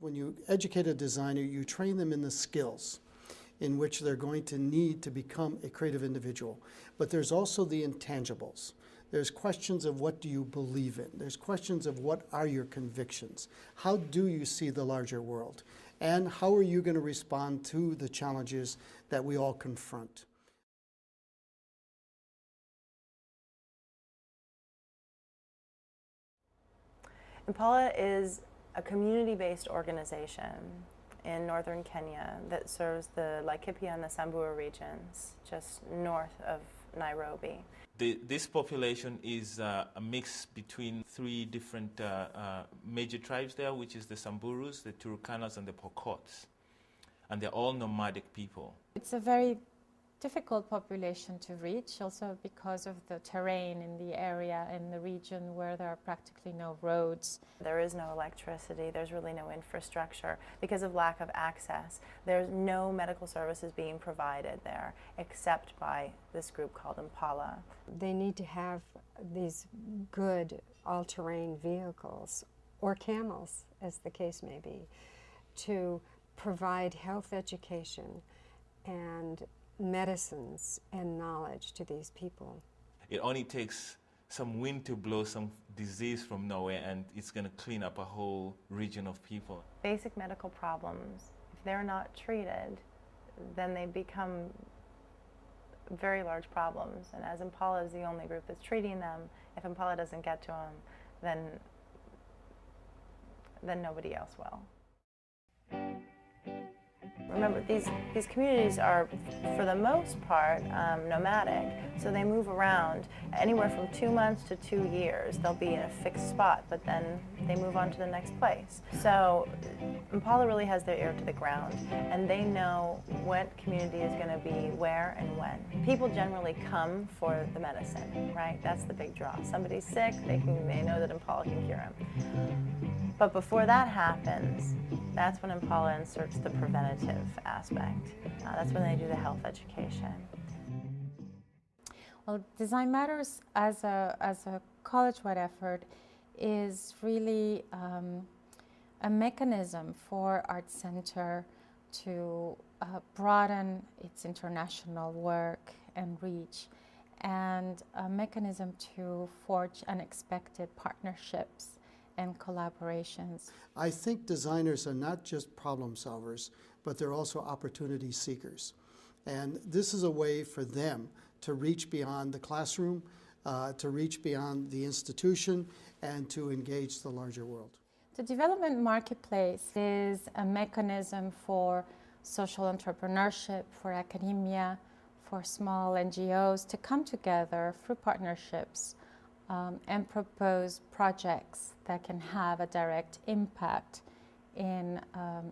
When you educate a designer, you train them in the skills in which they're going to need to become a creative individual. But there's also the intangibles. There's questions of what do you believe in? There's questions of what are your convictions? How do you see the larger world? And how are you going to respond to the challenges that we all confront? Impala is a community-based organization in northern Kenya that serves the Laikipia and the Samburu regions, just north of Nairobi. This population is a mix between three different major tribes there, which is the Samburus, the Turukanas, and the Pokots. And they're all nomadic people. It's a very difficult population to reach, also because of the terrain in the area, in the region where there are practically no roads. There is no electricity, there's really no infrastructure. Because of lack of access, there's no medical services being provided there, except by this group called Impala. They need to have these good all-terrain vehicles, or camels, as the case may be, to provide health education and medicines and knowledge to these people. It only takes some wind to blow some disease from nowhere, and it's going to clean up a whole region of people. Basic medical problems, if they're not treated, then they become very large problems. And as Impala is the only group that's treating them, if Impala doesn't get to them, then nobody else will. Remember, these communities are, for the most part, nomadic, so they move around anywhere from 2 months to 2 years. They'll be in a fixed spot, but then they move on to the next place. So Impala really has their ear to the ground, and they know what community is going to be where and when. People generally come for the medicine, right? That's the big draw. Somebody's sick, they know that Impala can cure him. But before that happens, that's when Impala inserts the preventative aspect. That's when they do the health education. Well, Design Matters as a college-wide effort is really a mechanism for Arts Center to broaden its international work and reach, and a mechanism to forge unexpected partnerships and collaborations. I think designers are not just problem solvers, but they're also opportunity seekers. And this is a way for them to reach beyond the classroom, to reach beyond the institution, and to engage the larger world. The development marketplace is a mechanism for social entrepreneurship, for academia, for small NGOs to come together through partnerships and propose projects that can have a direct impact in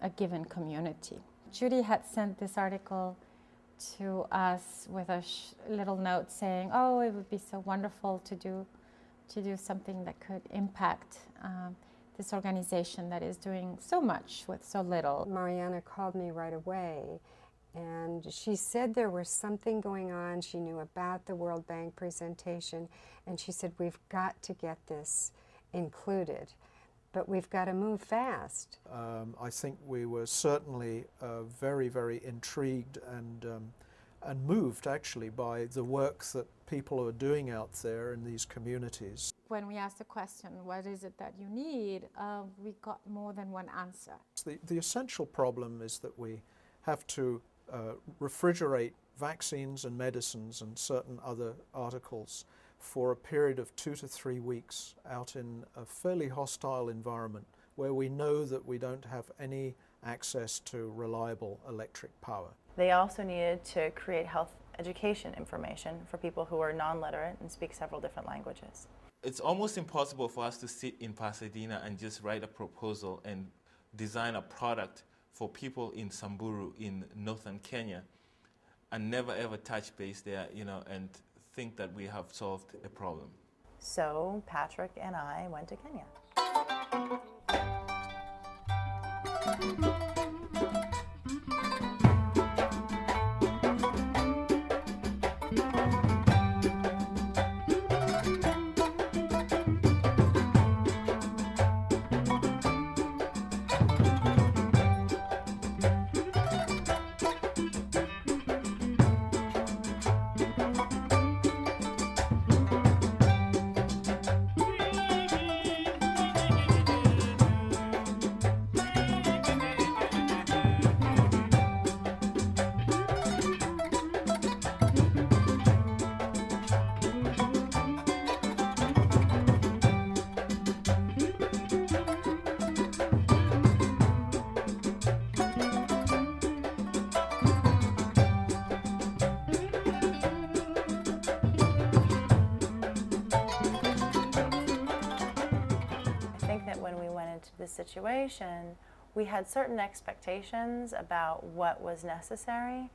a given community. Judy had sent this article to us with a little note saying, oh, it would be so wonderful to do something that could impact this organization that is doing so much with so little. Mariana called me right away, and she said there was something going on. She knew about the World Bank presentation, and she said, we've got to get this included, but we've got to move fast. I think we were certainly very, very intrigued and moved actually by the work that people are doing out there in these communities. When we asked the question, what is it that you need, we got more than one answer. The essential problem is that we have to refrigerate vaccines and medicines and certain other articles for a period of 2 to 3 weeks out in a fairly hostile environment where we know that we don't have any access to reliable electric power. They also needed to create health education information for people who are non-literate and speak several different languages. It's almost impossible for us to sit in Pasadena and just write a proposal and design a product for people in Samburu in northern Kenya and never ever touch base there, and think that we have solved a problem. So Patrick and I went to Kenya. this situation, we had certain expectations about what was necessary.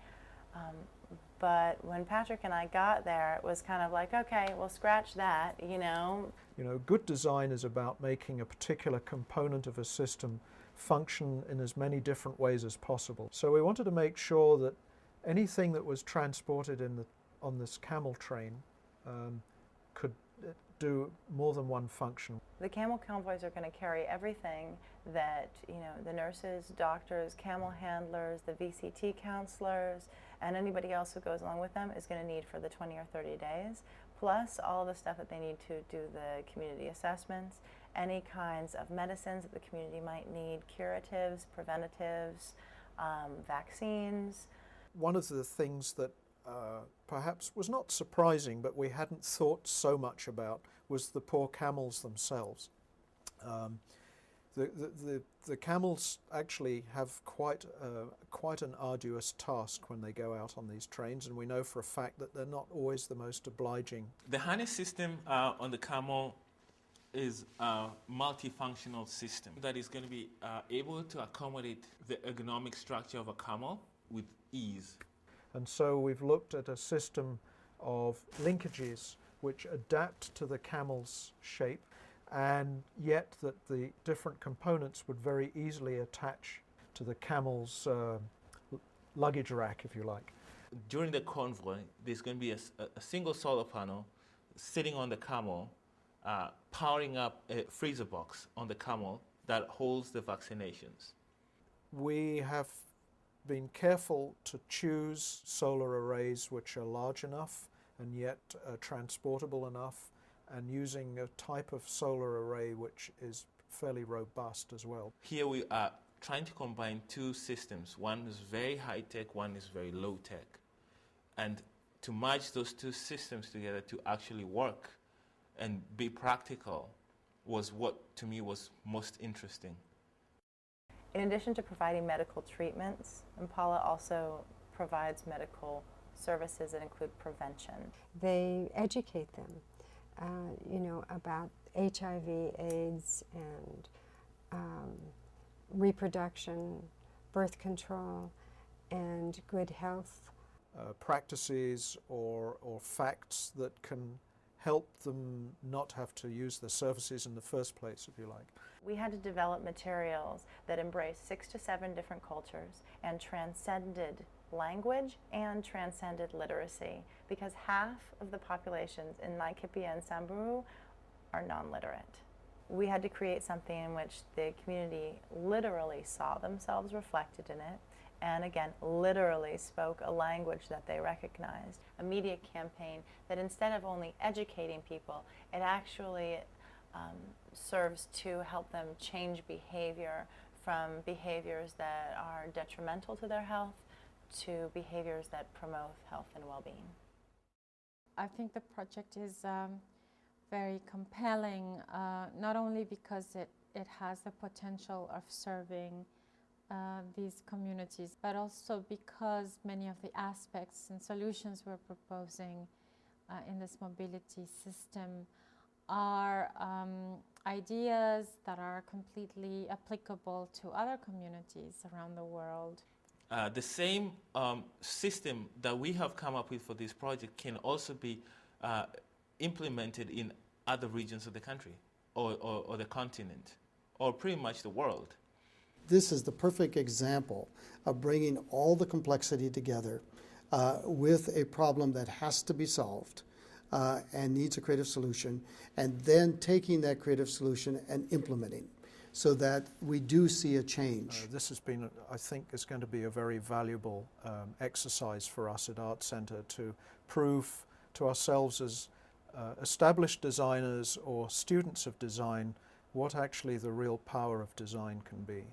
But when Patrick and I got there, it was kind of like, okay, we'll scratch that, you know. You know, good design is about making a particular component of a system function in as many different ways as possible. So we wanted to make sure that anything that was transported on this camel train could do more than one function. The camel convoys are going to carry everything that, you know, the nurses, doctors, camel handlers, the VCT counselors, and anybody else who goes along with them is going to need for the 20 or 30 days, plus all of the stuff that they need to do the community assessments, any kinds of medicines that the community might need, curatives, preventatives, vaccines. One of the things that perhaps was not surprising, but we hadn't thought so much about, was the poor camels themselves. The camels actually have quite an arduous task when they go out on these trains, and we know for a fact that they're not always the most obliging. The harness system on the camel is a multifunctional system that is going to be able to accommodate the ergonomic structure of a camel with ease. And so we've looked at a system of linkages which adapt to the camel's shape, and yet that the different components would very easily attach to the camel's luggage rack, if you like. During the convoy, there's going to be a single solar panel sitting on the camel, powering up a freezer box on the camel that holds the vaccinations. We have been careful to choose solar arrays which are large enough and yet transportable enough, and using a type of solar array which is fairly robust as well. Here we are trying to combine two systems. One is very high-tech, one is very low-tech. And to merge those two systems together to actually work and be practical was what, to me, was most interesting. In addition to providing medical treatments, Impala also provides medical services that include prevention. They educate them, you know, about HIV, AIDS, and reproduction, birth control, and good health. Practices or facts that can help them not have to use the services in the first place, if you like. We had to develop materials that embraced 6 to 7 different cultures and transcended language and transcended literacy, because half of the populations in Laikipia and Samburu are non-literate. We had to create something in which the community literally saw themselves reflected in it, and again, literally spoke a language that they recognized. A media campaign that, instead of only educating people, it actually serves to help them change behavior from behaviors that are detrimental to their health to behaviors that promote health and well-being. I think the project is very compelling, not only because it has the potential of serving these communities, but also because many of the aspects and solutions we're proposing in this mobility system are ideas that are completely applicable to other communities around the world. The same system that we have come up with for this project can also be implemented in other regions of the country or the continent or pretty much the world. This is the perfect example of bringing all the complexity together with a problem that has to be solved and needs a creative solution, and then taking that creative solution and implementing so that we do see a change. This has been, I think, is going to be a very valuable exercise for us at Art Centre to prove to ourselves as established designers or students of design what actually the real power of design can be.